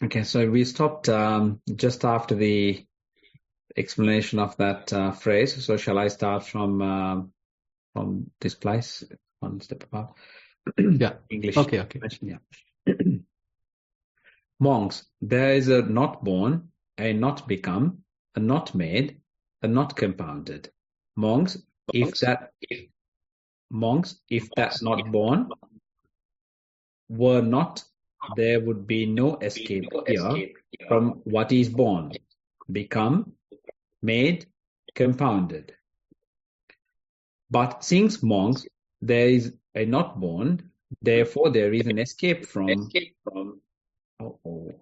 Okay, so we stopped just after the explanation of that phrase. So shall I start from this place, one step above? Yeah. English Okay. Okay. translation, yeah. Monks, there is a not born, a not become, a not made, a not compounded. Monks, if that not born were not, there would be no escape here from what is born, become, made, compounded. But since monks, there is a not born, therefore there is an escape from. Oh,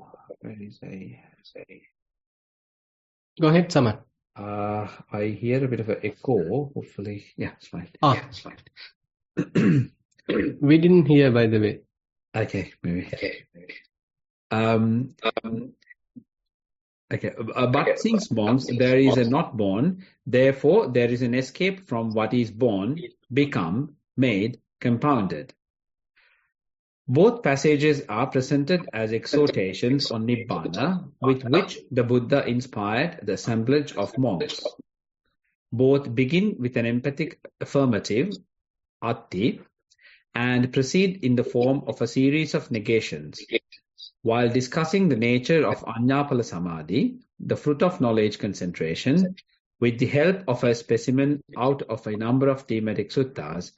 where is a? Go ahead, Saman. I hear a bit of an echo. Hopefully, yeah, it's fine. Ah, we didn't hear, by the way. Okay, maybe. Um, okay, but since monks, there is a not born, therefore there is an escape from what is born, become, made, compounded. Both passages are presented as exhortations on Nibbana, with which the Buddha inspired the assemblage of monks. Both begin with an emphatic affirmative, atti, and proceed in the form of a series of negations. While discussing the nature of Anyapala Samadhi, the fruit of knowledge concentration, with the help of a specimen out of a number of thematic suttas,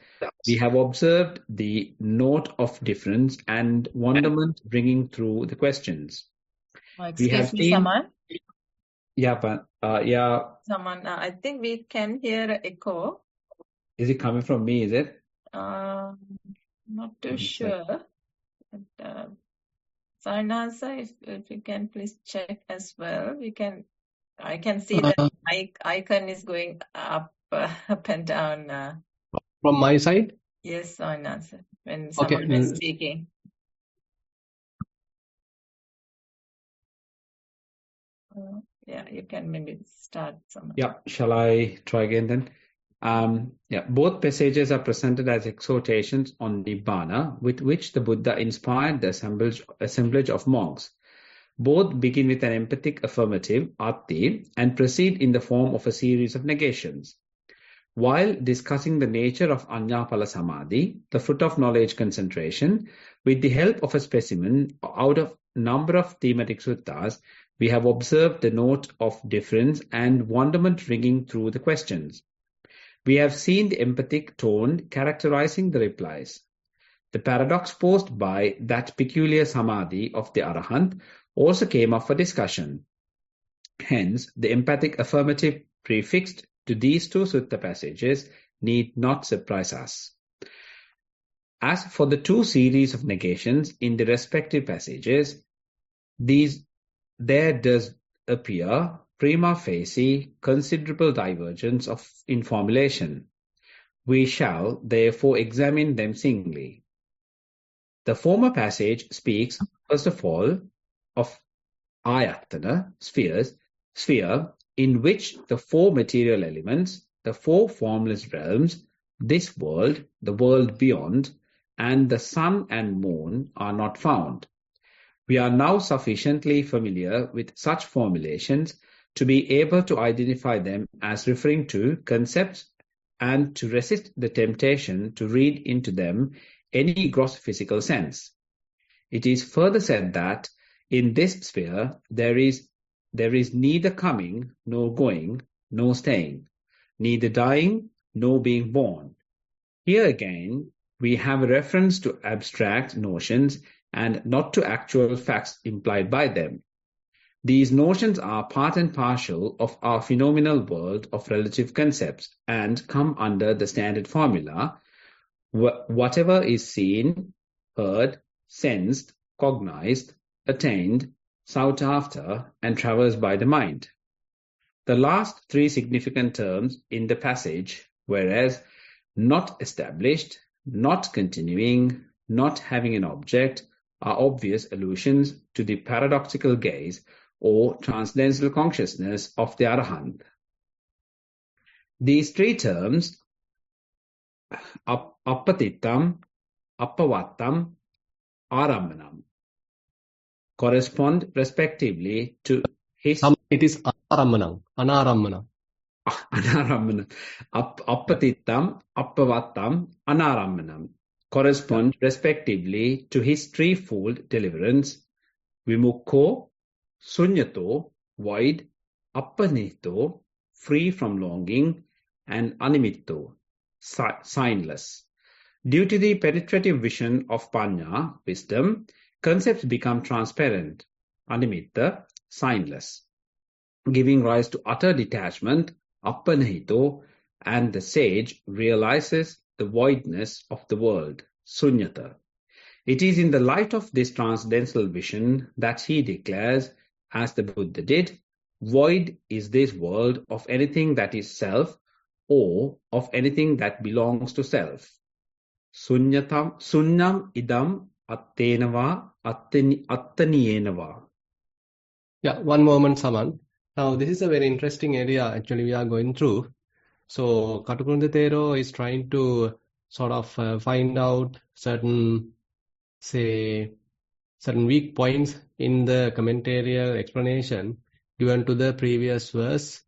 we have observed the note of difference and wonderment ringing through the questions. We have Excuse me, seen, Saman. yeah, Saman, I think we can hear echo. is it coming from me, is it? Not too sure. But, Sarnasa, if you can please check as well. I can see that mic icon is going up, up and down. From my side? Yes, Sarnasa, when Okay. someone is speaking. Yeah, you can maybe start, Saman. Yeah, shall I try again then? Both passages are presented as exhortations on Nibbana, with which the Buddha inspired the assemblage of monks. Both begin with an emphatic affirmative, atti, and proceed in the form of a series of negations. While discussing the nature of Anyapala Samadhi, the fruit of knowledge concentration, with the help of a specimen out of a number of thematic suttas, we have observed the note of difference and wonderment ringing through the questions. We have seen the emphatic tone characterizing the replies. The paradox posed by that peculiar samadhi of the Arahant also came up for discussion. Hence, the emphatic affirmative prefixed to these two sutta passages need not surprise us. As for the two series of negations in the respective passages, there does appear prima facie considerable divergence in formulation. We shall therefore examine them singly. The former passage speaks, first of all, of ayatana, sphere, in which the four material elements, the four formless realms, this world, the world beyond, and the sun and moon are not found. We are now sufficiently familiar with such formulations to be able to identify them as referring to concepts and to resist the temptation to read into them any gross physical sense. It is further said that in this sphere there is neither coming nor going, nor staying, neither dying nor being born. Here again, we have a reference to abstract notions and not to actual facts implied by them. These notions are part and parcel of our phenomenal world of relative concepts and come under the standard formula: whatever is seen, heard, sensed, cognized, attained, sought after, and traversed by the mind. The last three significant terms in the passage, whereas not established, not continuing, not having an object, are obvious allusions to the paradoxical gaze or transcendental consciousness of the Arahant. These three terms, appatittam, appavattam, arammanam, correspond respectively to his It is anarammanam. Anarammanam. Anarammanam. Appatittam, Appavattam, Anarammanam correspond respectively to his threefold deliverance: Vimukko, Sunyato, void, Appanito, free from longing, and Animitto, signless. Due to the penetrative vision of Panya, wisdom, concepts become transparent, Animitta, signless, giving rise to utter detachment, Appanihito, and the sage realizes the voidness of the world, Sunyata. It is in the light of this transcendental vision that he declares, as the Buddha did, void is this world of anything that is self or of anything that belongs to self. Sunyam idam attenava attaniyenava. Yeah, one moment, Saman. Now, this is a very interesting area actually we are going through. So, Katukunde Thero is trying to sort of find out certain weak points in the commentarial explanation given to the previous verse.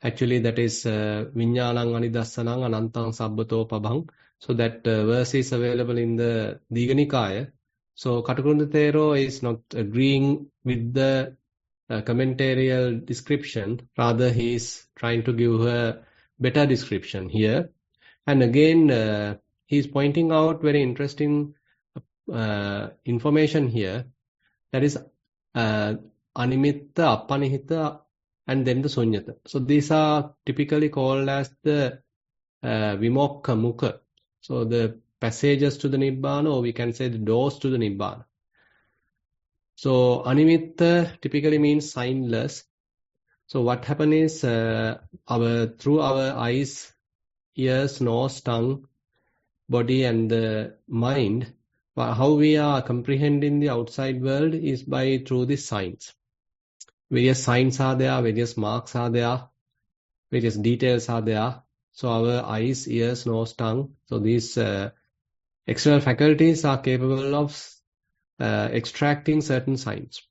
Actually, that is Viññānaṁ Anidassaнаṁ Anantaṁ Sabbato Pabhaṁ. So, that verse is available in the Digha Nikaya. So, Katukunde Thero is not agreeing with the commentarial description. Rather, he is trying to give a better description here. And again, he is pointing out very interesting information here. That is Animitta, Appanihita, and then the Sunyata. So these are typically called as the Vimokka Mukha. So the passages to the Nibbana, or we can say the doors to the Nibbana. So Animitta typically means signless. So what happens is through our eyes, ears, nose, tongue, body, and the mind, how we are comprehending the outside world is through the signs. Various signs are there, various marks are there, various details are there. So our eyes, ears, nose, tongue. So these external faculties are capable of extracting certain signs.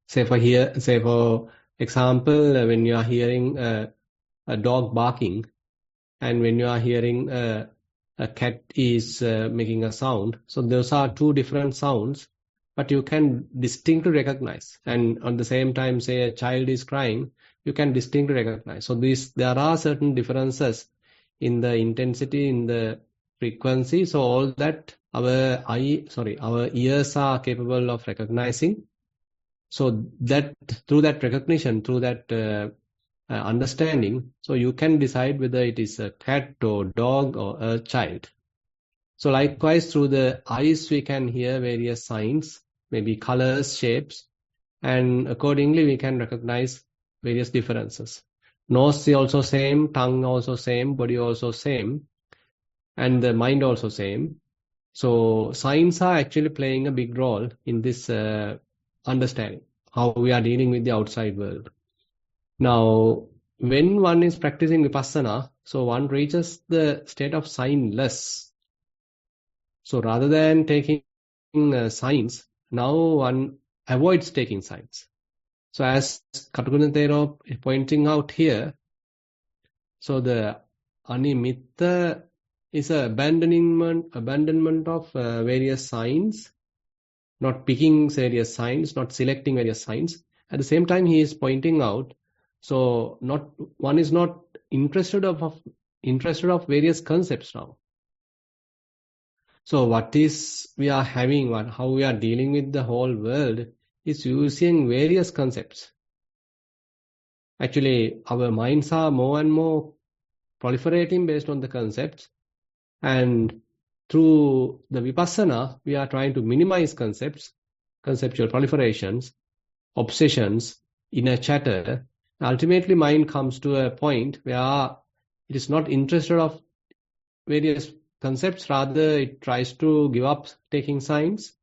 Say for example, when you are hearing a dog barking, and when you are hearing a cat is making a sound, so those are two different sounds, but you can distinctly recognize. And at the same time, say a child is crying, you can distinctly recognize. So there are certain differences in the intensity, in the frequency. So all that our ears are capable of recognizing. So that through that recognition, through that understanding, so you can decide whether it is a cat or dog or a child. So likewise, through the eyes, we can hear various signs, maybe colors, shapes, and accordingly we can recognize various differences. Nose is also same, tongue also same, body also same, and the mind also same. So signs are actually playing a big role in this understanding, how we are dealing with the outside world. Now, when one is practicing Vipassana, so one reaches the state of signless. So rather than taking signs, now one avoids taking signs. So as Katukunde Thero is pointing out here, so the Animitta is an abandonment of various signs, not picking various signs, not selecting various signs. At the same time, he is pointing out, so one is not interested of various concepts now. So what is we are having, how we are dealing with the whole world is using various concepts. Actually, our minds are more and more proliferating based on the concepts. And through the Vipassana, we are trying to minimize concepts, conceptual proliferations, obsessions, inner chatter. Ultimately, mind comes to a point where it is not interested of various concepts, rather it tries to give up taking signs.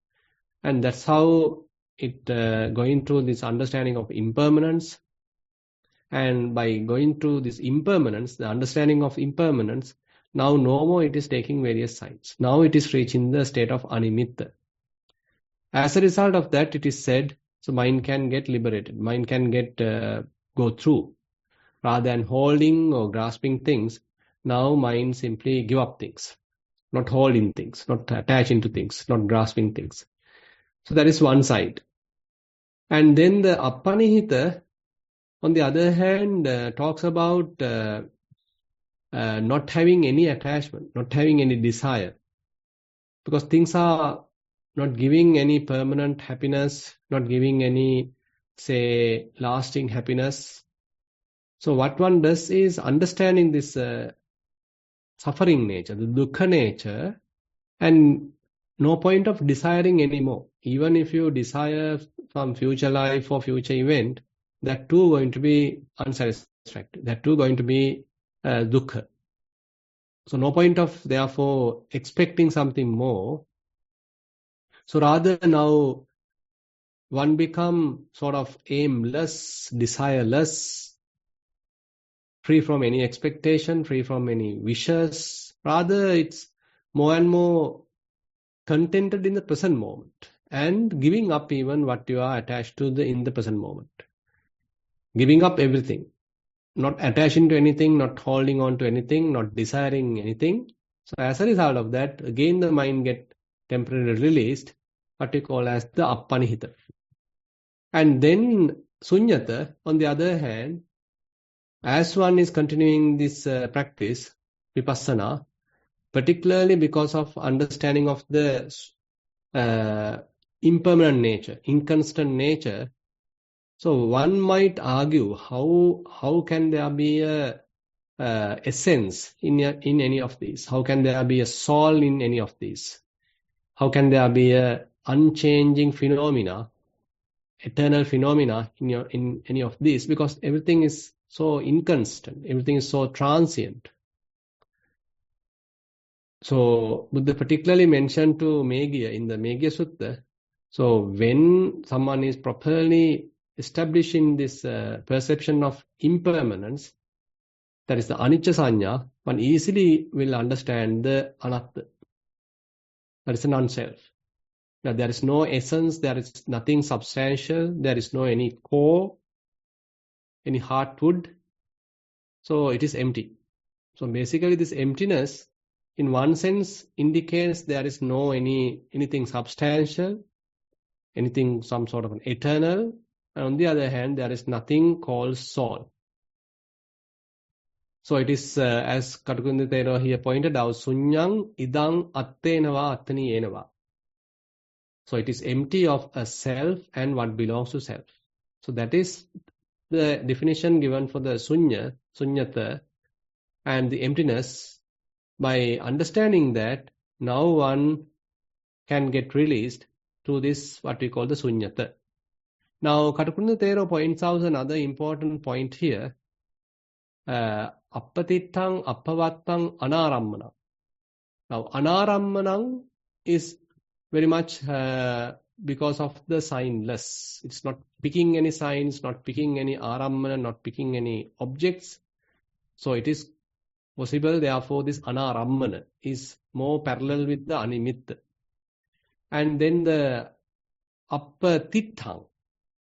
And that's how it going through this understanding of impermanence. And by going through this impermanence, the understanding of impermanence, now no more it is taking various signs. Now it is reaching the state of Animitta. As a result of that, it is said, so mind can get liberated, mind can get go through. Rather than holding or grasping things, now mind simply give up things, not holding things, not attaching to things, not grasping things. So that is one side. And then the Appanihita, on the other hand, talks about not having any attachment, not having any desire. Because things are not giving any permanent happiness, not giving any, say, lasting happiness. So what one does is understanding this suffering nature, the dukkha nature, and no point of desiring anymore. Even if you desire some future life or future event, that too going to be unsatisfactory. That too going to be dukkha. So no point of therefore expecting something more. So rather now one become sort of aimless, desireless, free from any expectation, free from any wishes. Rather it's more and more contented in the present moment and giving up even what you are attached to in the present moment. Giving up everything. Not attaching to anything, not holding on to anything, not desiring anything. So as a result of that, again the mind get temporarily released, what we call as the Appanihita. And then Sunyata, on the other hand, as one is continuing this practice, Vipassana, particularly because of understanding of the impermanent nature, inconstant nature, so one might argue how can there be a essence in any of these? How can there be a soul in any of these? How can there be a unchanging phenomena, eternal phenomena in any of these? Because everything is so inconstant, everything is so transient. So Buddha particularly mentioned to Meghiya in the Meghiya Sutta. So when someone is properly establishing this perception of impermanence, that is the anicca sanya, one easily will understand the anatta. That is a non-self. Now there is no essence, there is nothing substantial, there is no any core, any heartwood. So it is empty. So basically this emptiness in one sense indicates there is no anything substantial, anything some sort of an eternal. And on the other hand, there is nothing called soul. So it is, as Katakundi Thero here pointed out, sunyang idang attenava attani enava. So it is empty of a self and what belongs to self. So that is the definition given for the sunyata, and the emptiness. By understanding that, now one can get released to this, what we call the sunyata. Now, Katakundi Thero points out another important point here. Appatittang, appavattang, anarammana. Now, anarammana is very much because of the signless. It's not picking any signs, not picking any arammana, not picking any objects. So it is possible, therefore, this anarammana is more parallel with the animitta. And then the appatittang.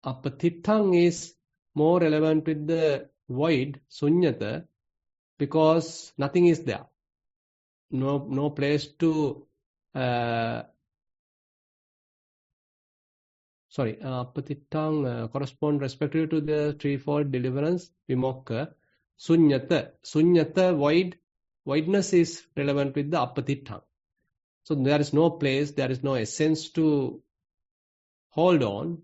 Appatittang is more relevant with the void, sunyata, because nothing is there. No place to appatittang correspond respectively to the threefold deliverance, vimokka, sunyata. Sunyata, voidness is relevant with the appatittang. So there is no place, there is no essence to hold on,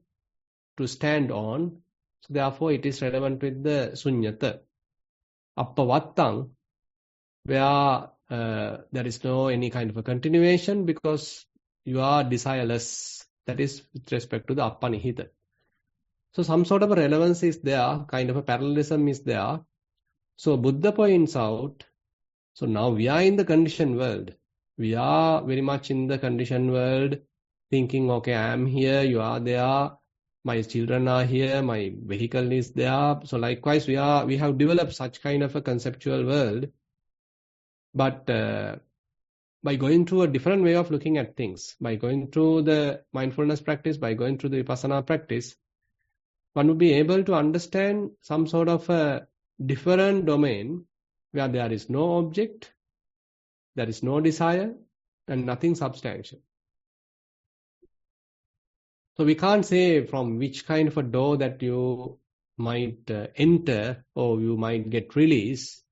to stand on. So therefore it is relevant with the sunyata. Appavattang, where there is no any kind of a continuation because you are desireless. That is with respect to the appanihita. So some sort of a relevance is there, kind of a parallelism is there. So Buddha points out, so now we are in the conditioned world. We are very much in the conditioned world, thinking, okay, I am here, you are there, my children are here, my vehicle is there. So likewise, we have developed such kind of a conceptual world. But by going through a different way of looking at things, by going through the mindfulness practice, by going through the vipassana practice, one would be able to understand some sort of a different domain where there is no object, there is no desire, and nothing substantial. So we can't say from which kind of a door that you might enter or you might get released,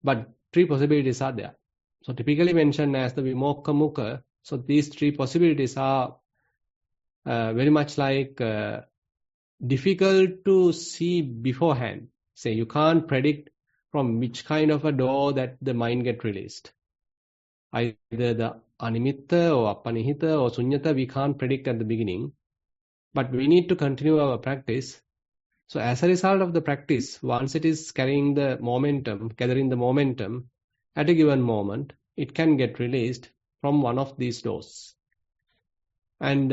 but three possibilities are there. So typically mentioned as the Vimokka Mukha. So these three possibilities are very much like difficult to see beforehand. Say you can't predict from which kind of a door that the mind get released. Either the animitta or apanihita or sunyata, we can't predict at the beginning. But we need to continue our practice. So as a result of the practice, once it is carrying the momentum, gathering the momentum, at a given moment, it can get released from one of these doors. And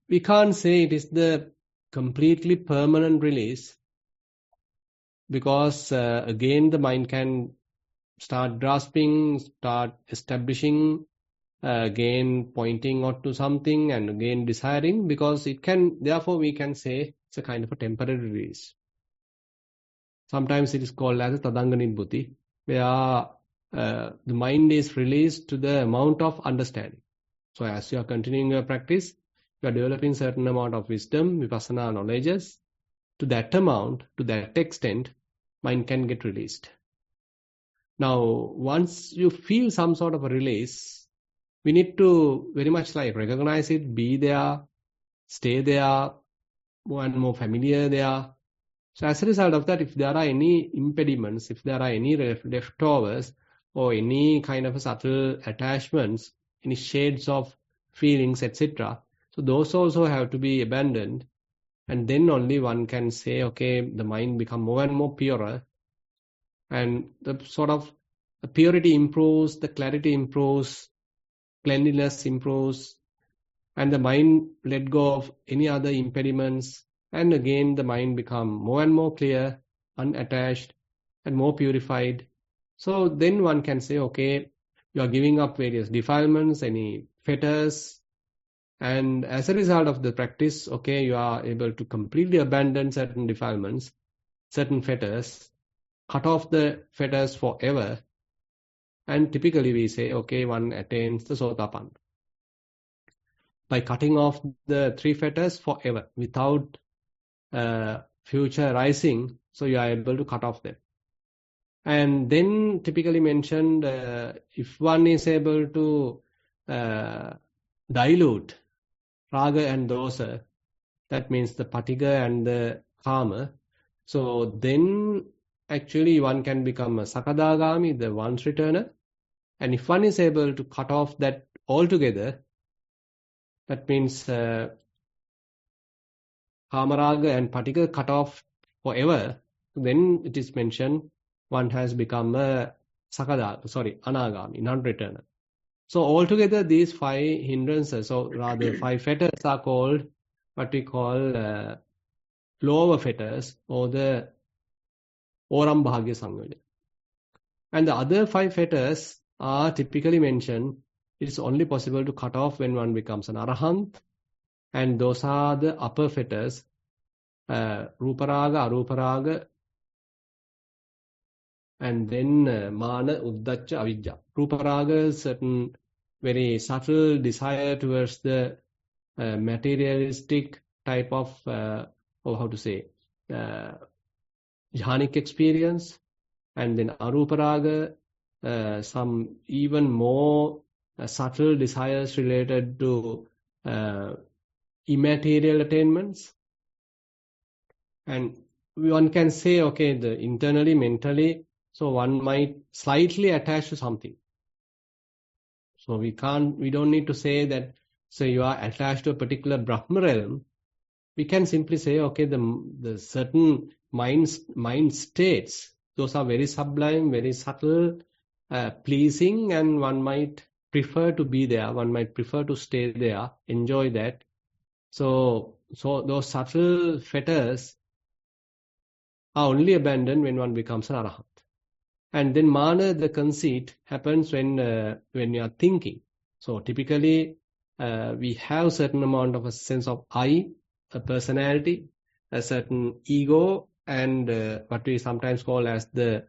we can't say it is the completely permanent release, because again the mind can start grasping, start establishing, again pointing out to something, and again desiring, because it can, therefore we can say it's a kind of a temporary release. Sometimes it is called as a Tadanga Nibbutthi, where the mind is released to the amount of understanding. So as you are continuing your practice, you are developing certain amount of wisdom, vipassana knowledges. To that amount, to that extent, mind can get released. Now, once you feel some sort of a release, we need to very much like recognize it, be there, stay there, more and more familiar there. So as a result of that, if there are any impediments, if there are any leftovers, or any kind of a subtle attachments, any shades of feelings, etc., so those also have to be abandoned. And then only one can say, okay, the mind become more and more purer, and the sort of the purity improves, the clarity improves, cleanliness improves, and the mind let go of any other impediments, and again the mind become more and more clear, unattached, and more purified. So then one can say, okay, you are giving up various defilements, any fetters, and as a result of the practice, okay, you are able to completely abandon certain defilements, certain fetters, cut off the fetters forever. And typically we say, okay, one attains the Sotapanna by cutting off the three fetters forever without future rising. So you are able to cut off them. And then typically mentioned, if one is able to dilute raga and dosa, that means the patigha and the kama, so then actually one can become a sakadagami, the once returner. And if one is able to cut off that altogether, that means kamaraga and patigha cut off forever, then it is mentioned one has become a anagami, non-returner. So altogether these five hindrances, or rather five fetters, are called what we call lower fetters, or the Oram Bhagya Samveda. And the other five fetters are typically mentioned, it is only possible to cut off when one becomes an arahant, and those are the upper fetters, Ruparaga, Aruparaga, and then Mana, Uddacha, Avidya. Ruparaga is certain very subtle desire towards the materialistic type of, or how to say, jhanic experience. And then Aruparaga, some even more subtle desires related to immaterial attainments. And one can say, okay, the internally, mentally, so one might slightly attach to something. So we don't need to say that, say you are attached to a particular Brahma realm. We can simply say, okay, the certain mind states, those are very sublime, very subtle, pleasing, and one might prefer to be there, one might prefer to stay there, enjoy that. So those subtle fetters are only abandoned when one becomes an arahant. And then mana, the conceit, happens when you are thinking. So typically, we have certain amount of a sense of I, a personality, a certain ego, and what we sometimes call as the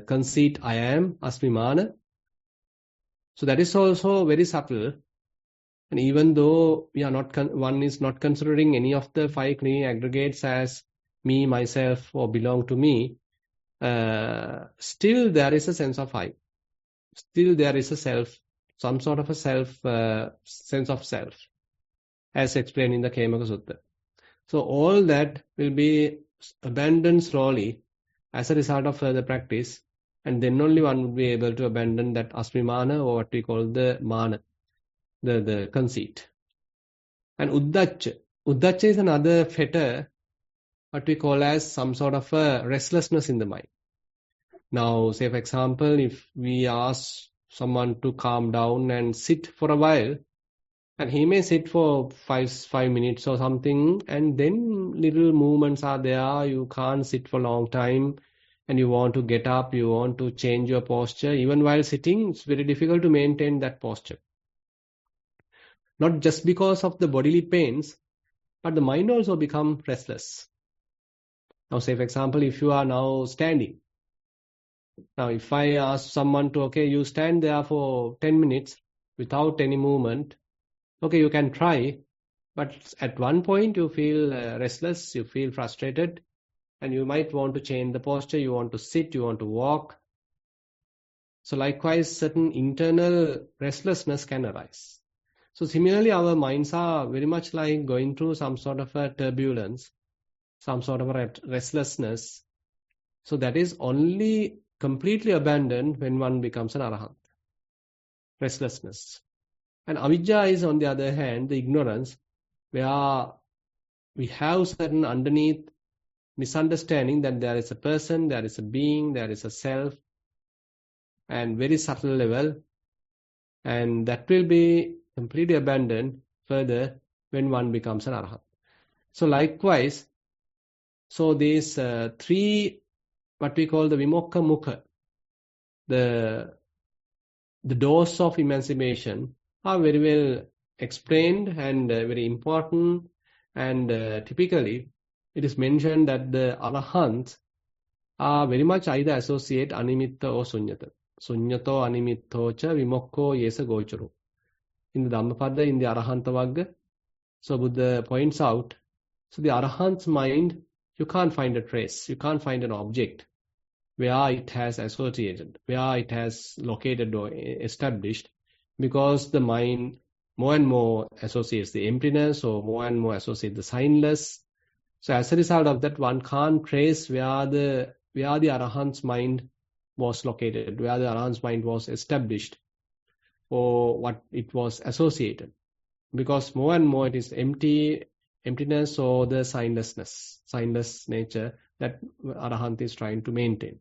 conceit I am, asmimana. So that is also very subtle. And even though we are not one is not considering any of the 5 clinging aggregates as me, myself, or belong to me, still there is a sense of I. Still there is a self, some sort of a self, sense of self, as explained in the Khemaka Sutta. So all that will be abandoned slowly as a result of further practice, and then only one would be able to abandon that asmimana, or what we call the mana, the conceit. And uddacha is another fetter, what we call as some sort of a restlessness in the mind. Now, say for example, if we ask someone to calm down and sit for a while, and he may sit for 5 minutes or something, and then little movements are there, you can't sit for a long time, and you want to get up, you want to change your posture. Even while sitting, it's very difficult to maintain that posture. Not just because of the bodily pains, but the mind also become restless. Now, say for example, if you are now standing. Now, if I ask someone to, okay, you stand there for 10 minutes without any movement, okay, you can try, but at one point you feel restless, you feel frustrated, and you might want to change the posture, you want to sit, you want to walk. So likewise, certain internal restlessness can arise. So similarly, our minds are very much like going through some sort of a turbulence, some sort of a restlessness. So that is only completely abandoned when one becomes an arahant. Restlessness. And avijja is, on the other hand, the ignorance, where we have certain underneath misunderstanding that there is a person, there is a being, there is a self, and very subtle level, and that will be completely abandoned further when one becomes an arahant. So likewise, so these 3, what we call the vimokka mukha, the doors of emancipation, are very well explained and very important. And typically, it is mentioned that the arahants are very much either associate animitta or sunyata. Sunyato animitto cha vimokko yesa gocharo. In the Dhammapada, in the Arahanta Vagga, so Buddha points out, so the arahant's mind, you can't find a trace, you can't find an object where it has associated, where it has located or established, because the mind more and more associates the emptiness, or more and more associates the signless. So as a result of that, one can't trace where the arahant's mind was located, where the arahant's mind was established, or what it was associated. Because more and more it is emptiness or the signless nature that arahant is trying to maintain.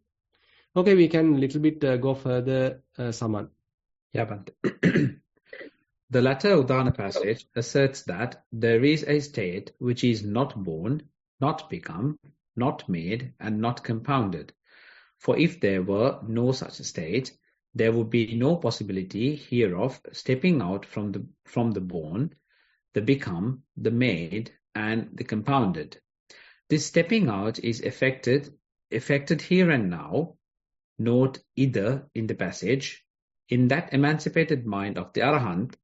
Okay, we can little bit go further, Saman. Yeah, Bhante. The latter Udana passage asserts that there is a state which is not born, not become, not made, and not compounded. For if there were no such state, there would be no possibility hereof stepping out from the born, the become, the made, and the compounded. This stepping out is effected here and now. Note either in the passage, in that emancipated mind of the arahant,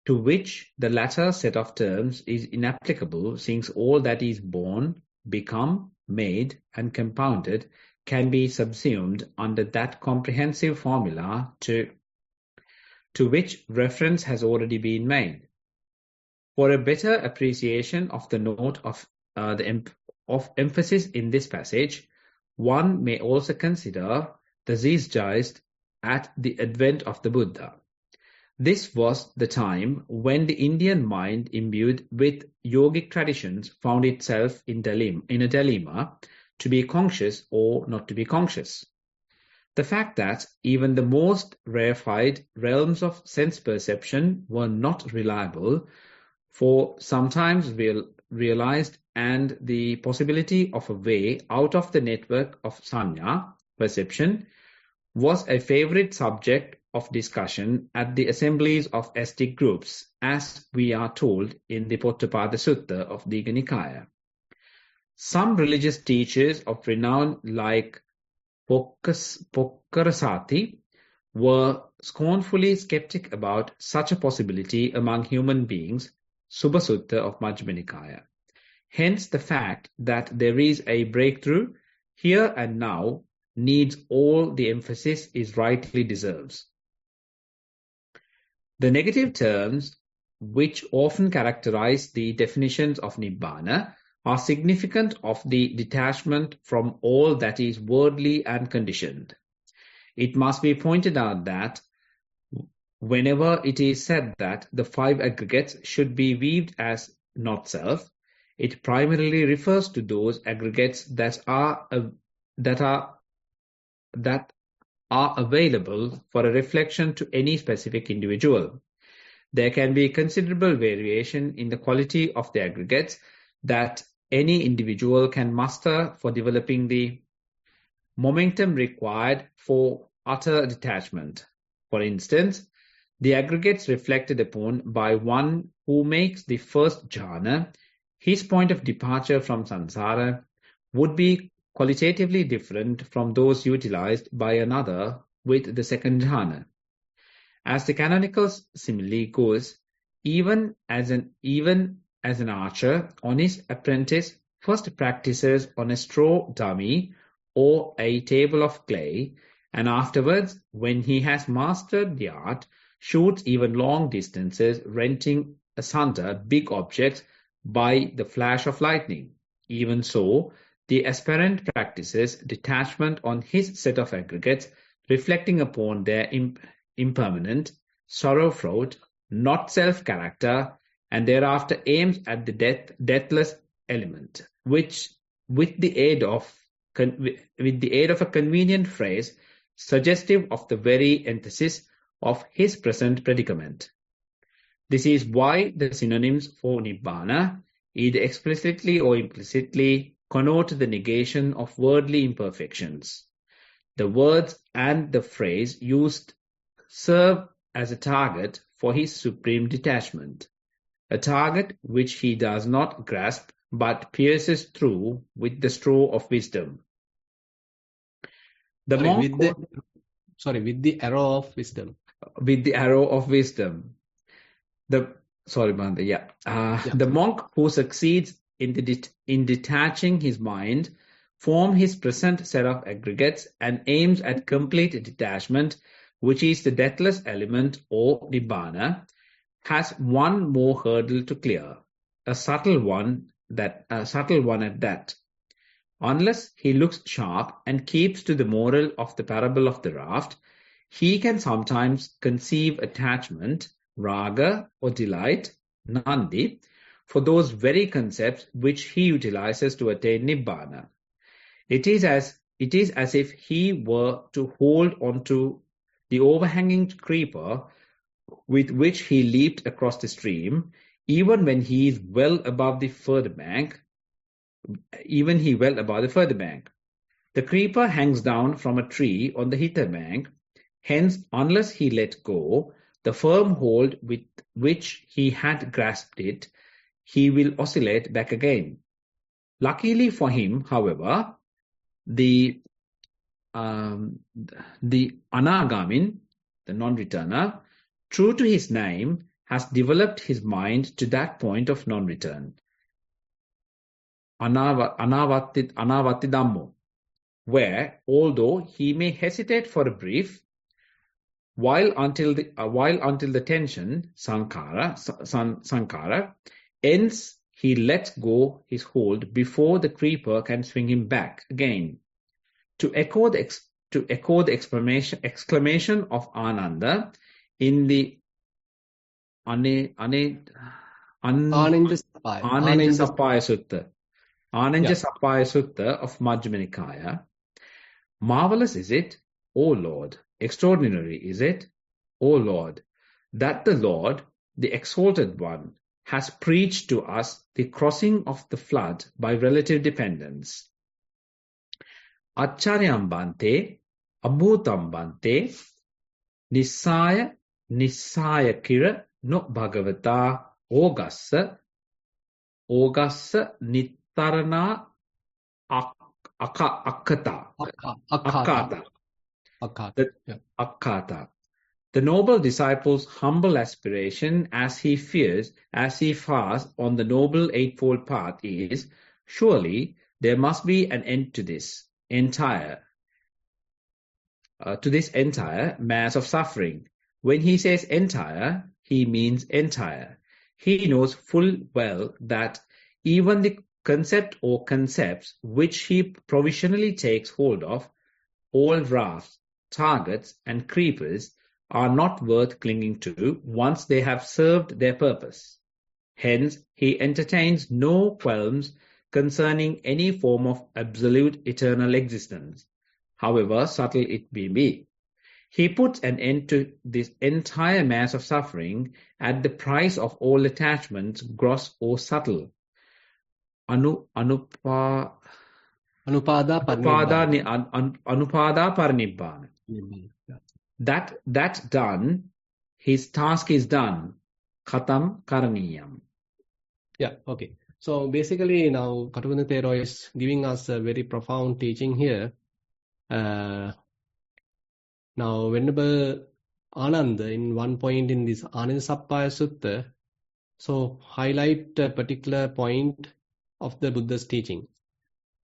to which the latter set of terms is inapplicable, since all that is born, become, made, and compounded can be subsumed under that comprehensive formula to which reference has already been made. For a better appreciation of the note of emphasis in this passage, one may also consider the zeitgeist at the advent of the Buddha. This was the time when the Indian mind, imbued with yogic traditions, found itself in a dilemma to be conscious or not to be conscious. The fact that even the most rarefied realms of sense perception were not reliable, for sometimes realized, and the possibility of a way out of the network of sanya, perception, was a favorite subject of discussion at the assemblies of ascetic groups, as we are told in the Potthapada Sutta of Digha Nikaya. Some religious teachers of renown like Pokkarasati were scornfully skeptic about such a possibility among human beings, Subha Sutta of Majjhima Nikaya. Hence, the fact that there is a breakthrough here and now needs all the emphasis it rightly deserves. The negative terms which often characterize the definitions of Nibbana are significant of the detachment from all that is worldly and conditioned. It must be pointed out that whenever it is said that the five aggregates should be viewed as not self, it primarily refers to those aggregates that are available for a reflection to any specific individual. There can be considerable variation in the quality of the aggregates that any individual can muster for developing the momentum required for utter detachment. For instance, the aggregates reflected upon by one who makes the first jhana, his point of departure from samsara, would be qualitatively different from those utilized by another with the second jhana. As the canonical simile goes, even as an archer on his apprentice first practices on a straw dummy or a table of clay, and afterwards, when he has mastered the art, shoots even long distances, rending asunder big objects by the flash of lightning. Even so, the aspirant practices detachment on his set of aggregates, reflecting upon their impermanent, sorrow-fraught, not-self character, and thereafter aims at the deathless element, which, with the aid of a convenient phrase, suggestive of the very antithesis of his present predicament. This is why the synonyms for Nibbana, either explicitly or implicitly, connote the negation of worldly imperfections. The words and the phrase used serve as a target for his supreme detachment, a target which he does not grasp but pierces through with the straw of wisdom. With the arrow of wisdom. With the arrow of wisdom. The monk who succeeds in detaching his mind forms his present set of aggregates and aims at complete detachment, which is the deathless element or Nibbana, has one more hurdle to clear, a subtle one at that. Unless he looks sharp and keeps to the moral of the parable of the raft, he can sometimes conceive attachment, raga or delight, nandi, for those very concepts which he utilizes to attain Nibbana. It is as if he were to hold onto the overhanging creeper with which he leaped across the stream, even when he is well above the further bank. The creeper hangs down from a tree on the hither bank. Hence, unless he let go the firm hold with which he had grasped it, he will oscillate back again. Luckily for him, however, the Anagamin, the non-returner, true to his name, has developed his mind to that point of non-return, Anavatti Dhammo, where, although he may hesitate for a brief while until the tension sankhara ends, he lets go his hold before the creeper can swing him back again. To echo the exclamation of Ananda in the Ananja Sappaya Sutta of Majjhima Nikaya, marvelous is it, O Lord, extraordinary is it, O Lord, that the Lord, the Exalted One, has preached to us the crossing of the flood by relative dependence. Accharyam Bhante, Abhutam Bante, Nisaya Kira no Bhagavata Ogassa Nittarana Akkata. Yeah. Akkata. The noble disciple's humble aspiration as he fasts on the noble eightfold path is, surely there must be an end to this entire mass of suffering. When he says entire, he means entire. He knows full well that even the concept or concepts which he provisionally takes hold of, all rafts, targets, and creepers, are not worth clinging to once they have served their purpose. Hence, he entertains no qualms concerning any form of absolute eternal existence, however subtle it may be. He puts an end to this entire mass of suffering at the price of all attachments, gross or subtle. Anupada Parinibbana. That done, his task is done. Khatam Karaniyam. Yeah, okay. So basically now Katukunda Thero is giving us a very profound teaching here. Now Venerable Ananda in one point in this Anandasappaya Sutta, so highlight a particular point of the Buddha's teaching.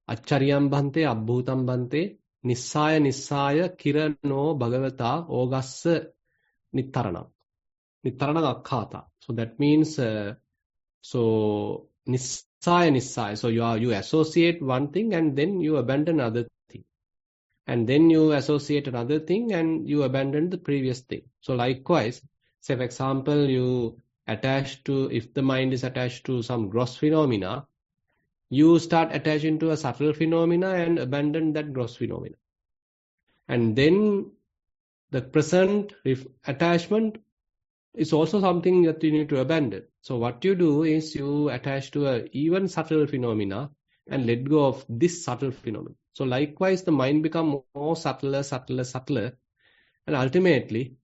Accharyam Bhante, Abhutam Bhante, Nisaya Kirano Bhagavata Ogassa Nittarana Akkata. So that means so Nisaya. So you associate one thing and then you abandon another thing. And then you associate another thing and you abandon the previous thing. So likewise, say for example, you attach to, if the mind is attached to some gross phenomena, you start attaching to a subtle phenomena and abandon that gross phenomena. And then the present attachment is also something that you need to abandon. So what you do is you attach to a even subtle phenomena and let go of this subtle phenomenon. So likewise, the mind becomes more subtler. And ultimately,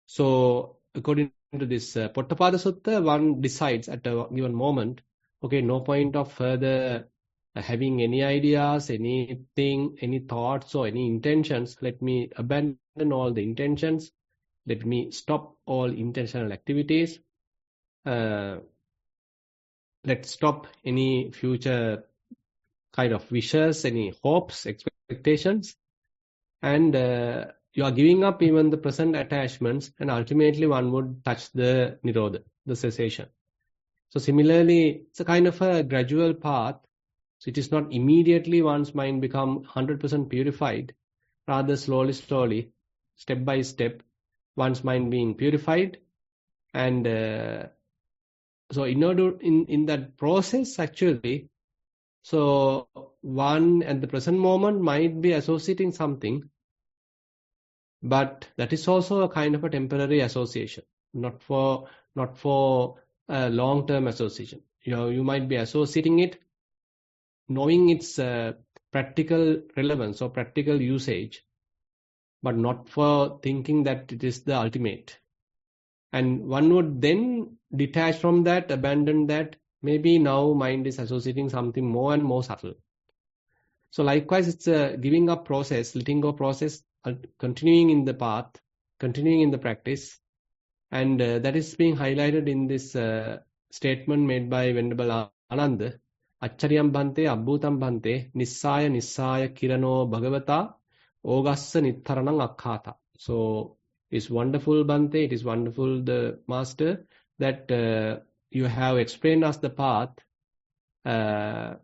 so according to this Pottapada Sutta, one decides at a given moment, okay, no point of further having any ideas, anything, any thoughts or any intentions. Let me abandon all the intentions. Let me stop all intentional activities. Let's stop any future kind of wishes, any hopes, expectations. And you are giving up even the present attachments, and ultimately one would touch the Nirodha, the cessation. So similarly, it's a kind of a gradual path. So it is not immediately one's mind become 100% purified. Rather slowly, step by step, one's mind being purified. And so in that process, actually, so one at the present moment might be associating something, but that is also a kind of a temporary association, not for a long-term association. You might be associating it, knowing its practical relevance or practical usage, but not for thinking that it is the ultimate. And one would then detach from that, abandon that. Maybe now mind is associating something more and more subtle. So likewise, it's a giving up process, letting go process, continuing in the path, continuing in the practice. And that is being highlighted in this statement made by Venerable Ananda. Accharyam Bhante, Abhutam Bhante, Nisaya Kirano Bhagavata, Ogassa Nitharanam Akkata. So it's wonderful, Bhante, it is wonderful, the Master, that you have explained us the path by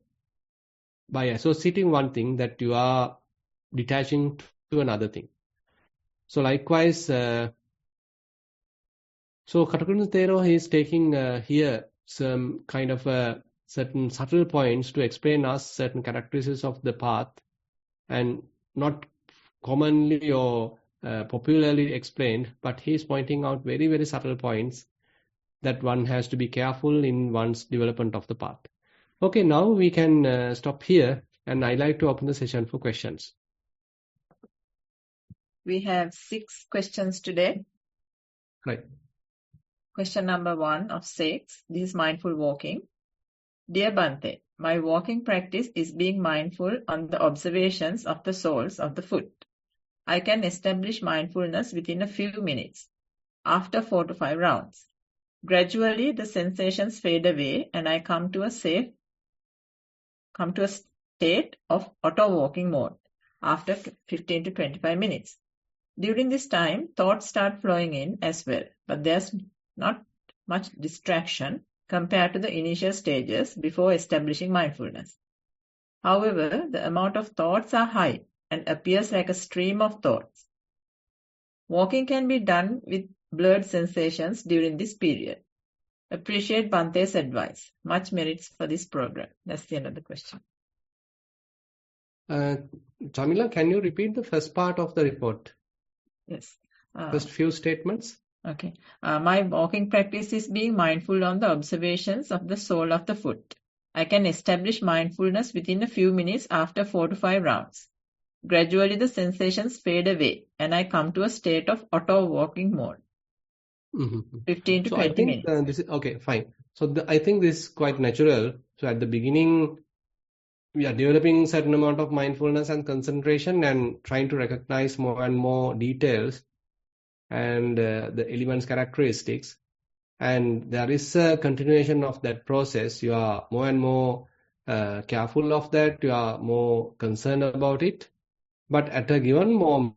associating one thing that you are detaching to another thing. So likewise, so Katukunda Thero is taking here some kind of certain subtle points to explain us certain characteristics of the path, and not commonly or popularly explained, but he is pointing out very, very subtle points that one has to be careful in one's development of the path. Okay, now we can stop here, and I like to open the session for questions. We have 6 questions today. Right. Question number 1 of 6. This is mindful walking. Dear Bhante, my walking practice is being mindful on the observations of the soles of the foot. I can establish mindfulness within a few minutes, after 4 to 5 rounds. Gradually, the sensations fade away and I come to a state of auto-walking mode after 15 to 25 minutes. During this time, thoughts start flowing in as well, but there's not much distraction compared to the initial stages before establishing mindfulness. However, the amount of thoughts are high and appears like a stream of thoughts. Walking can be done with blurred sensations during this period. Appreciate Bhante's advice. Much merits for this program. That's the end of the question. Jamila, can you repeat the first part of the report? Yes. First few statements. Okay. My walking practice is being mindful on the observations of the sole of the foot. I can establish mindfulness within a few minutes after 4 to 5 rounds. Gradually, the sensations fade away and I come to a state of auto-walking mode. 15 to 20 minutes. This is okay, fine. So I think this is quite natural. So at the beginning, we are developing certain amount of mindfulness and concentration and trying to recognize more and more details and the elements characteristics. And there is a continuation of that process. You are more and more careful of that. You are more concerned about it. But at a given moment,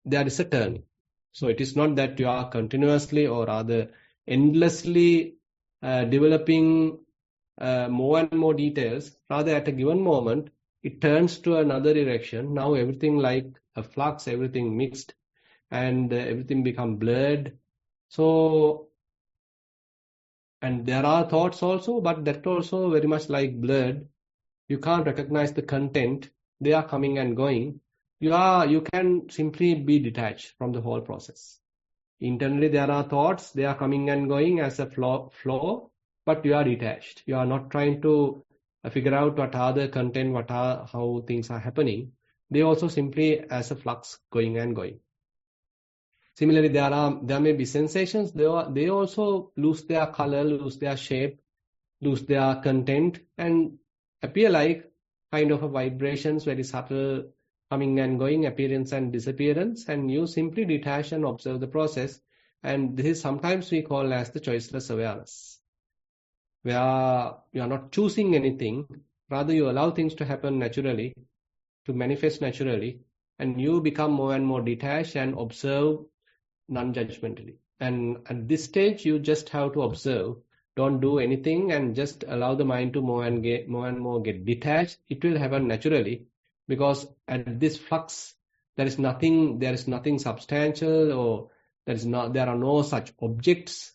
there is a turn. So it is not that you are continuously or rather endlessly developing more and more details. Rather, at a given moment, it turns to another direction. Now everything like a flux, everything mixed, and everything become blurred. So, and there are thoughts also, but that also very much like blurred. You can't recognize the content. They are coming and going. You can simply be detached from the whole process. Internally, there are thoughts. They are coming and going as a flow, but you are detached. You are not trying to figure out what are the content, how things are happening. They also simply as a flux going and going. Similarly, there may be sensations. They also lose their color, lose their shape, lose their content, and appear like kind of a vibrations, very subtle, coming and going, appearance and disappearance, and you simply detach and observe the process. And this is sometimes we call as the choiceless awareness, where you are not choosing anything, rather you allow things to happen naturally, to manifest naturally, and you become more and more detached and observe non-judgmentally. And at this stage, you just have to observe. Don't do anything and just allow the mind to more and more get detached. It will happen naturally, because at this flux, there is nothing substantial, or there are no such objects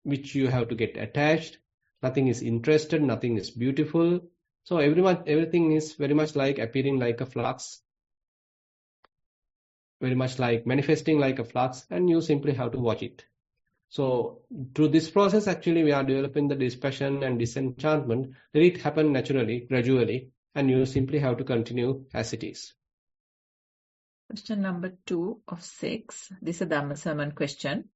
which you have to get attached. Nothing is interested, nothing is beautiful. So everything is very much like appearing like a flux, very much like manifesting like a flux, and you simply have to watch it. So through this process, actually, we are developing the dispassion and disenchantment. Let it happen naturally, gradually, and you simply have to continue as it is. Question number 2 of 6. This is a Dhamma sermon question.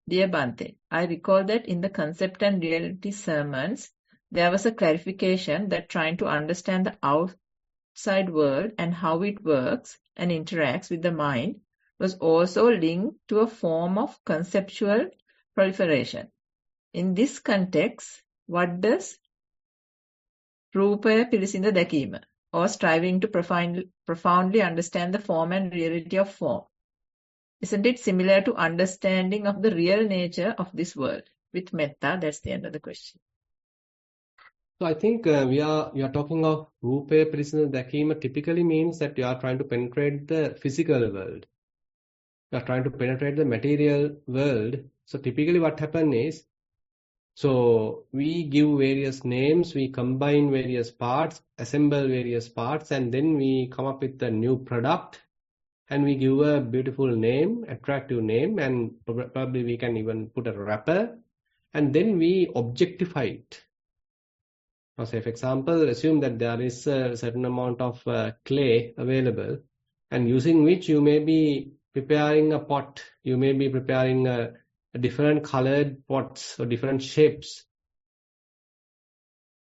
Dear Bhante, I recall that in the concept and reality sermons, there was a clarification that trying to understand the outside world and how it works and interacts with the mind was also linked to a form of conceptual proliferation. In this context, what does Rupaya Pirisinda Dakima, or striving to profoundly understand the form and reality of form? Isn't it similar to understanding of the real nature of this world? With metta, that's the end of the question. So I think we are talking of Rupaya Pirisinda Dakima typically means that you are trying to penetrate the physical world. You are trying to penetrate the material world. So typically what happens is, so we give various names, we combine various parts, assemble various parts, and then we come up with a new product, and we give a beautiful name, attractive name, and probably we can even put a wrapper, and then we objectify it. Now, say, for example, assume that there is a certain amount of clay available, and using which you may be preparing a pot, you may be preparing a different colored pots or different shapes.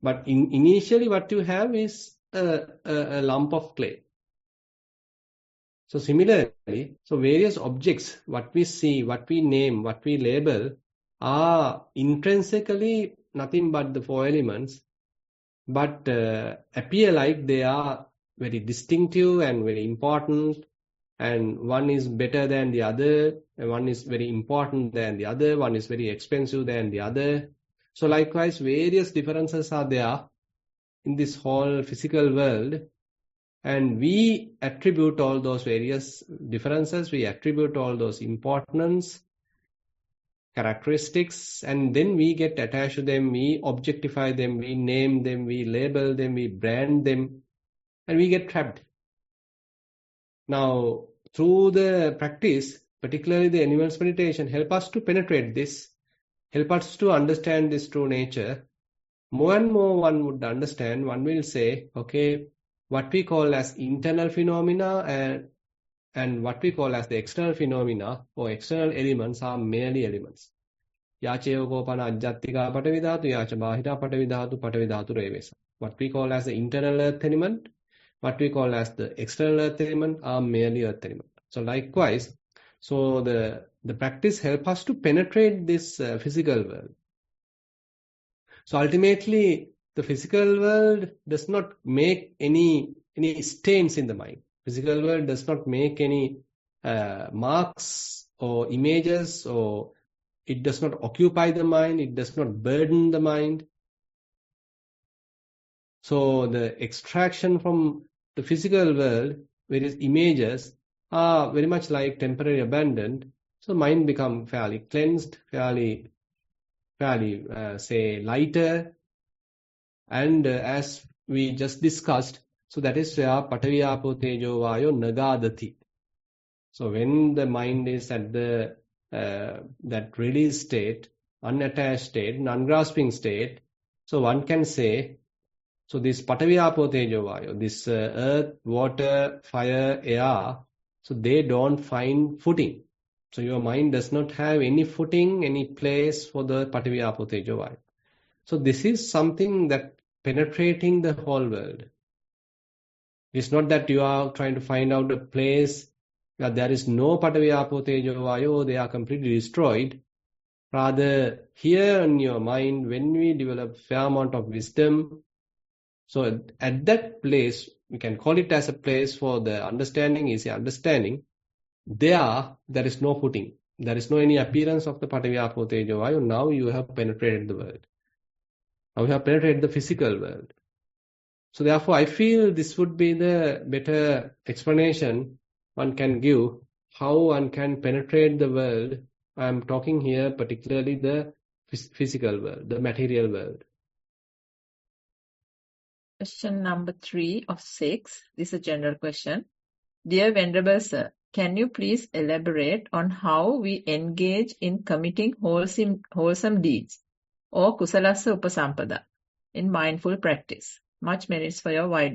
But initially what you have is a lump of clay. So similarly, so various objects, what we see, what we name, what we label, are intrinsically nothing but the four elements, but appear like they are very distinctive and very important, and one is better than the other, and one is very important than the other, one is very expensive than the other. So likewise, various differences are there in this whole physical world, and we attribute all those various differences, we attribute all those importance, characteristics, and then we get attached to them, we objectify them, we name them, we label them, we brand them, and we get trapped. Now, through the practice, particularly the animals meditation, help us to penetrate this, help us to understand this true nature. More and more one would understand, one will say, okay, what we call as internal phenomena and what we call as the external phenomena or external elements are merely elements. Yachayokopana ajjattika patavidhatu, yacha bahira patavidhatu revesa. What we call as the internal earth element, what we call as the external earth element are merely earth element. So likewise, so the practice helps us to penetrate this physical world. So ultimately, the physical world does not make any stains in the mind. Physical world does not make any marks or images, or it does not occupy the mind, it does not burden the mind. So the extraction from the physical world, various images, are very much like temporary abandoned. So mind become fairly cleansed, fairly say lighter. And as we just discussed, so that is where Patavi Apo Tejo Vayo Nagadati. So when the mind is at the that release state, unattached state, non-grasping state, so one can say, so this Patavi Apo Tejo Vayo, this earth, water, fire, air, so they don't find footing. So your mind does not have any footing, any place for the Patavi Apo Tejo Vayo. So this is something that penetrating the whole world. It's not that you are trying to find out a place where there is no Patavi Apo Tejo Vayo, they are completely destroyed. Rather, here in your mind, when we develop fair amount of wisdom, so at that place, we can call it as a place for the understanding, easy understanding. There is no footing. There is no any appearance of the Patavi Apo Tejo Vayo. Now you have penetrated the world. Now we have penetrated the physical world. So therefore, I feel this would be the better explanation one can give how one can penetrate the world. I am talking here particularly the physical world, the material world. Question number 3 of 6. This is a general question. Dear Venerable Sir, can you please elaborate on how we engage in committing wholesome deeds or kusalasa upasampada in mindful practice? Much merits for your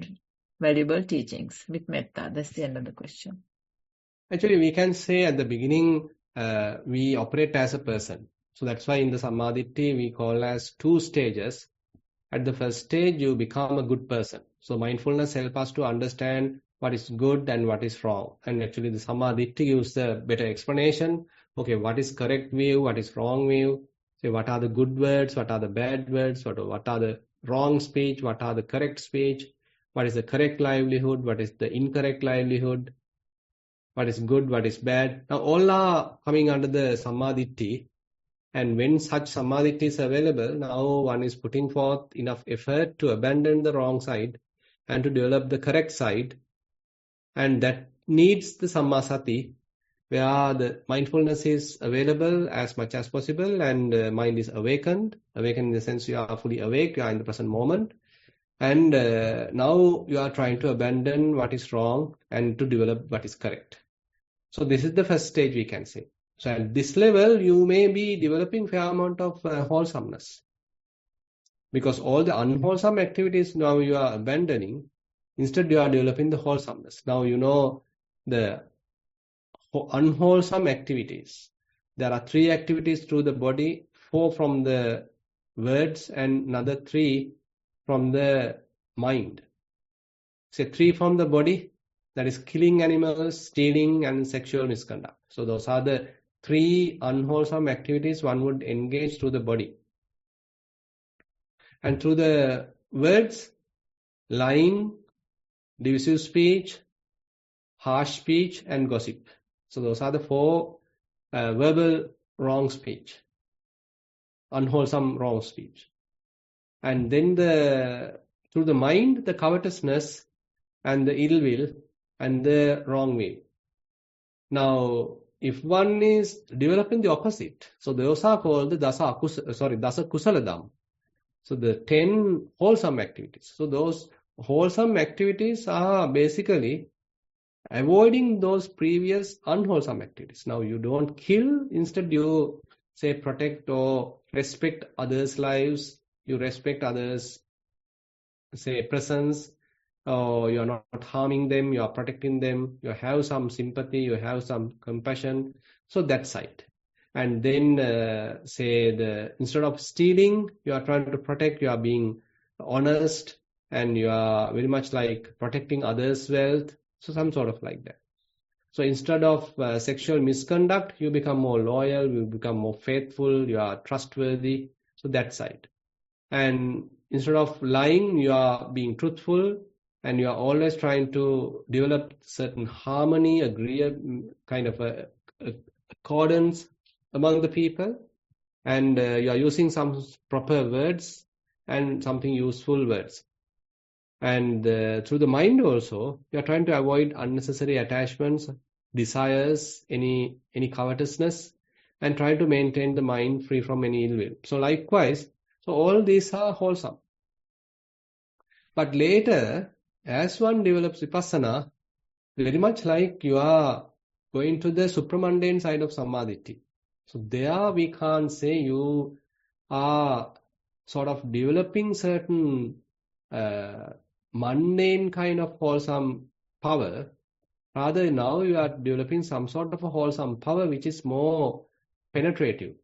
valuable teachings. With metta. That's the end of the question. Actually, we can say at the beginning, we operate as a person. So that's why in the Sammaditthi we call as 2 stages. At the first stage, you become a good person. So mindfulness helps us to understand what is good and what is wrong. And actually the Sammaditthi gives a better explanation. Okay, what is correct view, what is wrong view? Say what are the good words, what are the bad words, what are the wrong speech, what are the correct speech, what is the correct livelihood, what is the incorrect livelihood, what is good, what is bad. Now all are coming under the Sammaditthi. And when such Sammaditthi is available, now one is putting forth enough effort to abandon the wrong side and to develop the correct side. And that needs the Sammasati, where the mindfulness is available as much as possible and mind is awakened. Awakened in the sense you are fully awake, you are in the present moment. And now you are trying to abandon what is wrong and to develop what is correct. So this is the first stage we can say. So at this level, you may be developing fair amount of wholesomeness. Because all the unwholesome activities now you are abandoning, instead you are developing the wholesomeness. Now you know the unwholesome activities. There are 3 activities through the body, 4 from the words and another 3 from the mind. So 3 from the body, that is killing animals, stealing and sexual misconduct. So those are the 3 unwholesome activities one would engage through the body. And through the words, lying, divisive speech, harsh speech and gossip. So those are the 4 verbal wrong speech, unwholesome wrong speech. And then through the mind, the covetousness and the ill will and the wrong will. Now, if one is developing the opposite, so those are called the dasa kusaladam. So the 10 wholesome activities. So those wholesome activities are basically avoiding those previous unwholesome activities. Now you don't kill, instead you say protect or respect others' lives, you respect others' say presence, or you're not harming them, you are protecting them, you have some sympathy, you have some compassion. So that side. And then instead of stealing, you are trying to protect, you are being honest, and you are very much like protecting others' wealth. So some sort of like that. So instead of sexual misconduct, you become more loyal, you become more faithful, you are trustworthy. So that side. And instead of lying, you are being truthful, and you are always trying to develop certain harmony, kind of a accordance among the people, and you are using some proper words and something useful words. And through the mind also, you are trying to avoid unnecessary attachments, desires, any covetousness, and try to maintain the mind free from any ill will. So likewise, so all these are wholesome. But later, as one develops vipassana, very much like you are going to the supramundane side of samadhi. So there we can't say you are sort of developing certain mundane kind of wholesome power. Rather, now you are developing some sort of a wholesome power which is more penetrative.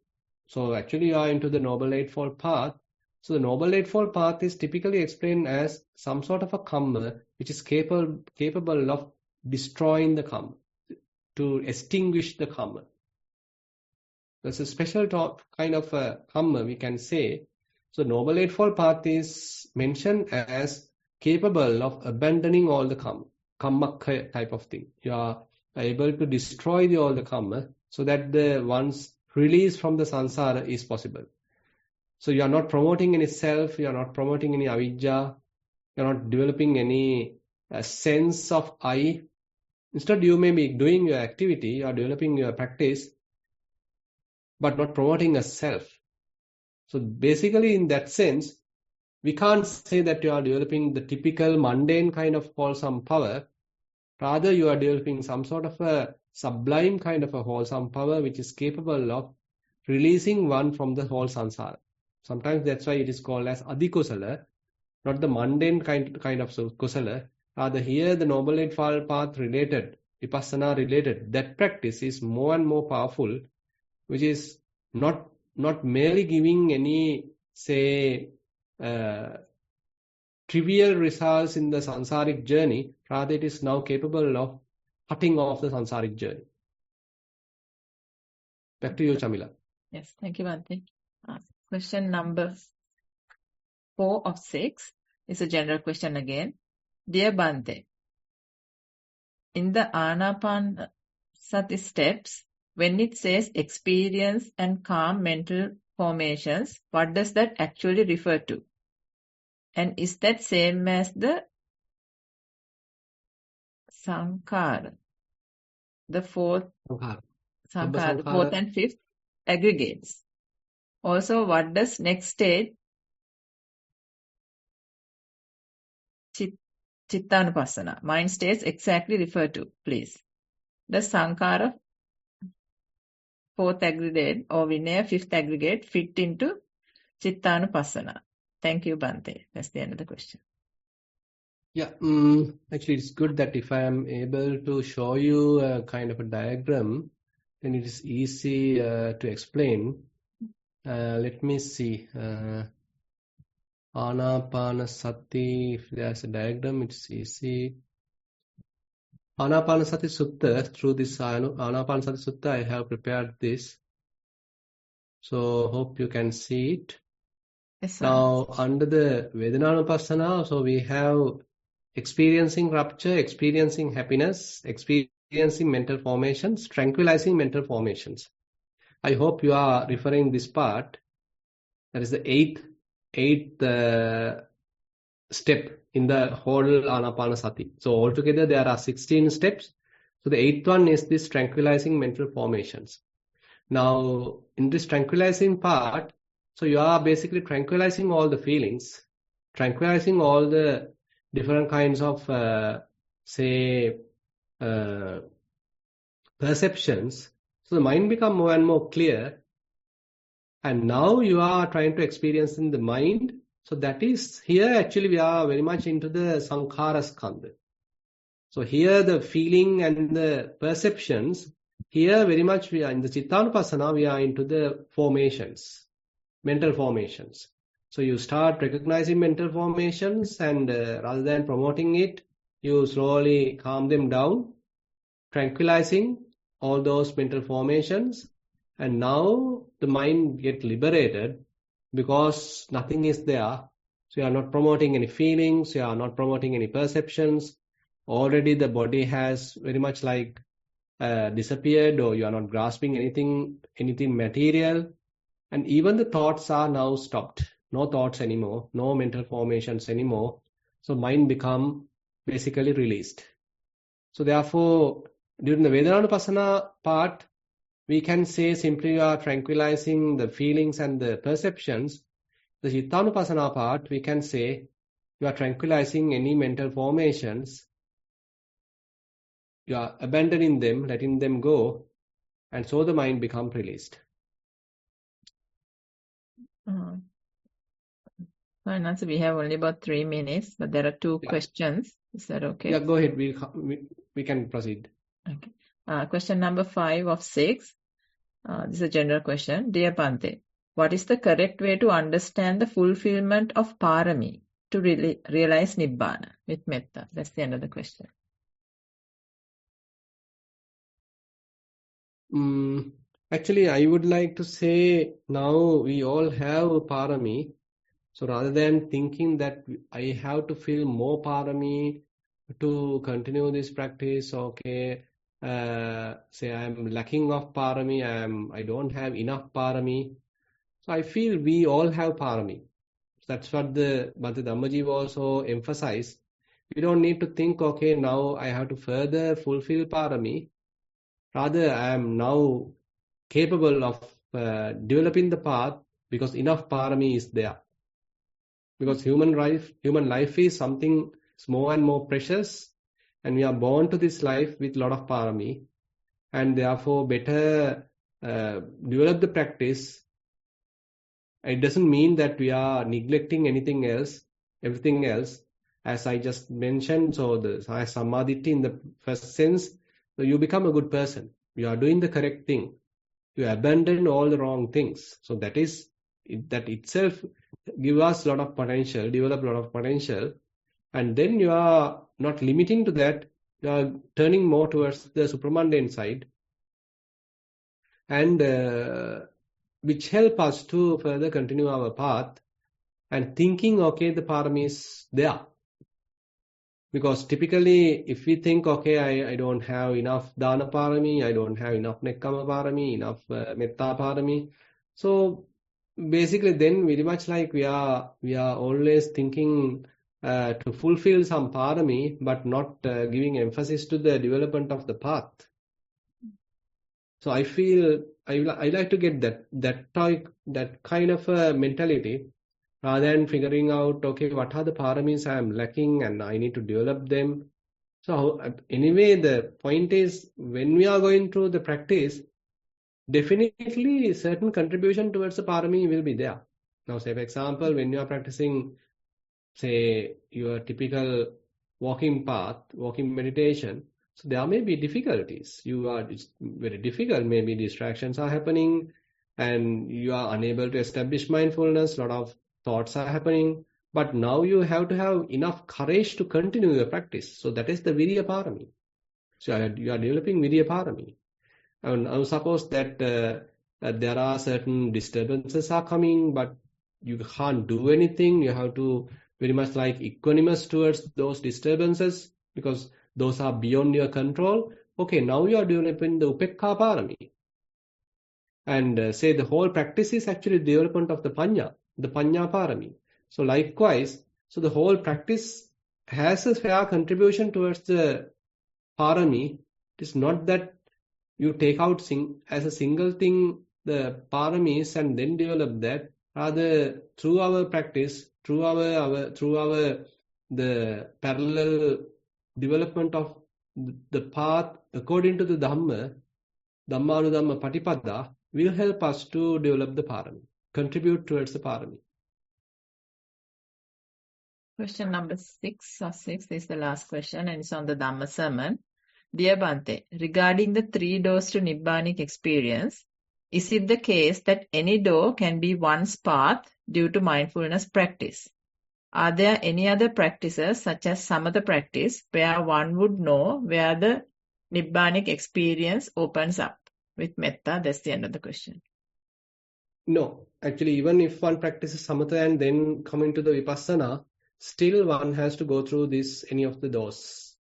So actually you are into the Noble Eightfold Path. So the Noble Eightfold Path is typically explained as some sort of a kamma which is capable of destroying the kamma, to extinguish the kamma. That's a special kind of a kamma we can say. So Noble Eightfold Path is mentioned as capable of abandoning all the kamma type of thing. You are able to destroy all the kamma so that the one's release from the samsara is possible. So you are not promoting any self, you are not promoting any avidya, you are not developing any sense of I. Instead, you may be doing your activity, you are developing your practice, but not promoting a self. So basically, in that sense, we can't say that you are developing the typical mundane kind of wholesome power. Rather, you are developing some sort of a sublime kind of a wholesome power which is capable of releasing one from the whole samsara. Sometimes that's why it is called as adhikusala, not the mundane kind of kusala. Rather, here the Noble Eightfold Path related, vipassana related, that practice is more and more powerful, which is not merely giving any, say, trivial results in the sansaric journey. Rather, it is now capable of cutting off the sansaric journey. Back to you, Chamila. Yes, thank you, Bhante. Question number 4 of 6 is a general question again. Dear Bhante, in the Anapanasati steps, when it says experience and calm mental formations, what does that actually refer to? And is that same as the Sankara, the fourth and fifth aggregates? Also, what does next stage Chittanupassana, mind states, exactly refer to, please? Does Sankara, fourth aggregate, or Vinaya, fifth aggregate, fit into Chittanupassana? Thank you, Bhante. That's the end of the question. Yeah, actually, it's good that if I am able to show you a kind of a diagram, then it is easy to explain. Let me see. Anapanasati, if there's a diagram, it's easy. Anapanasati Sutta, through this Anapanasati Sutta, I have prepared this. So, hope you can see it. Yes, sir. Now, under the Vedananupassana, so we have experiencing rapture, experiencing happiness, experiencing mental formations, tranquilizing mental formations. I hope you are referring this part. That is the eighth step in the whole Anapanasati. So altogether there are 16 steps. So the eighth one is this tranquilizing mental formations. Now, in this tranquilizing part, so you are basically tranquilizing all the feelings, tranquilizing all the different kinds of, perceptions. So the mind become more and more clear. And now you are trying to experience in the mind. So that is, here actually we are very much into the Sankhara Skandha. So here the feeling and the perceptions, here very much we are in the Chittanupassana, we are into the formations, mental formations. So you start recognizing mental formations and rather than promoting it, you slowly calm them down, tranquilizing all those mental formations. And now the mind gets liberated because nothing is there. So you are not promoting any feelings, you are not promoting any perceptions. Already the body has very much like disappeared, or you are not grasping anything material. And even the thoughts are now stopped. No thoughts anymore, no mental formations anymore. So mind become basically released. So therefore, during the Vedananupassana part, we can say simply you are tranquilizing the feelings and the perceptions. The Chittanupassana part, we can say you are tranquilizing any mental formations. You are abandoning them, letting them go, and so the mind becomes released. Nancy, we have only about 3 minutes, but there are 2 questions. Is that okay? Yeah, go ahead. We can proceed. Okay. Question number 5 of 6. This is a general question. Dear Bhante, what is the correct way to understand the fulfillment of parami to realize Nibbana with metta? That's the end of the question. Actually, I would like to say now we all have parami. So rather than thinking that I have to feel more parami to continue this practice, okay, say I'm lacking of parami, I don't have enough parami. So I feel we all have parami. That's what the Bhante Dhammajiva also emphasized. We don't need to think, okay, now I have to further fulfill parami. Rather, I am now capable of developing the path because enough parami is there. Because human life is something more and more precious, and we are born to this life with a lot of parami, and therefore better develop the practice. It doesn't mean that we are neglecting everything else. As I just mentioned, so the Sammaditthi in the first sense, so you become a good person. You are doing the correct thing. You abandon all the wrong things. So that itself give us a lot of potential, develop a lot of potential. And then you are not limiting to that. You are turning more towards the supramundane side. And which help us to further continue our path and thinking, okay, the parami is there. Because typically, if we think, okay, I don't have enough dana parami, I don't have enough nekkama parami, enough metta parami. So basically, then very much like we are always thinking to fulfill some parami, but not giving emphasis to the development of the path. So I feel I like to get that kind of a mentality, rather than figuring out, okay, what are the paramis I am lacking and I need to develop them. So anyway, the point is, when we are going through the practice, definitely certain contribution towards the parami will be there. Now, say for example, when you are practicing, say your typical walking path, walking meditation. So there may be difficulties. It's very difficult. Maybe distractions are happening and you are unable to establish mindfulness. A lot of thoughts are happening. But now you have to have enough courage to continue your practice. So that is the Virya Parami. So you are developing Virya Parami. And now suppose that there are certain disturbances are coming, but you can't do anything. You have to very much like equanimous towards those disturbances because those are beyond your control. Okay, now you are developing the Upekka Parami. And say the whole practice is actually development of the Panya Parami. So likewise, so the whole practice has a fair contribution towards the Parami. It is not that you take out as a single thing the Paramis and then develop that. Rather, through our practice, through the parallel development of the path according to the Dhammanudhamma Patipada, will help us to develop the Parami, contribute towards the Parami. Question number 6 is the last question and it's on the Dhamma sermon. Dear Bhante, regarding the 3 doors to Nibbanic experience, is it the case that any door can be one's path due to mindfulness practice? Are there any other practices such as Samatha practice where one would know where the Nibbanic experience opens up? With Metta, that's the end of the question. No, actually even if one practices Samatha and then come into the Vipassana, still one has to go through any of the doors.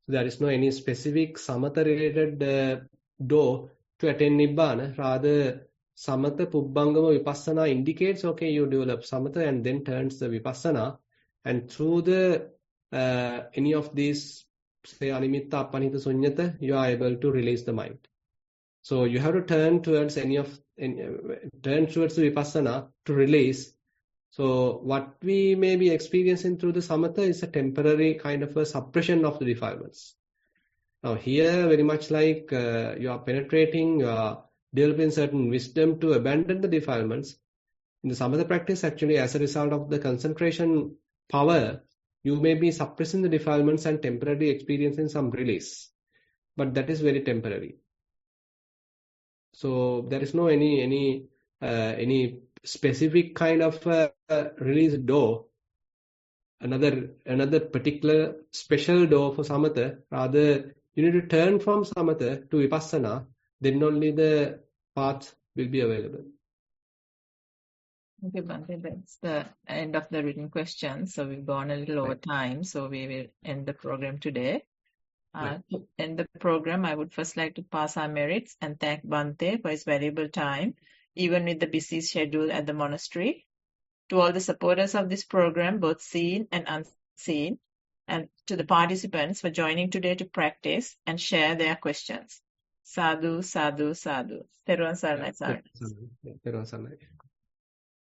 There is no any specific Samatha related door to attain Nibbana. Rather, Samatha Pubbangama Vipassana indicates, okay, you develop Samatha and then turns the Vipassana. And through the any of these, say, Animitta, Appanita, Sunyata, you are able to release the mind. So you have to turn towards the Vipassana to release. So what we may be experiencing through the Samatha is a temporary kind of a suppression of the defilements. Now here, very much like you are penetrating, you are developing certain wisdom to abandon the defilements. In the Samatha practice, actually, as a result of the concentration power, you may be suppressing the defilements and temporarily experiencing some release. But that is very temporary. So there is no any specific kind of release door, another particular special door for Samatha. Rather, you need to turn from Samatha to Vipassana, then only the path will be available. Okay, Bhante, that's the end of the written questions. So we've gone a little over time, so we will end the program today. To end the program, I would first like to pass our merits and thank Bhante for his valuable time, even with the busy schedule at the monastery. To all the supporters of this program, both seen and unseen, and to the participants for joining today to practice and share their questions. Sadhu, sadhu, sadhu. Theruvan saranai, sadhu. Theruvan saranai.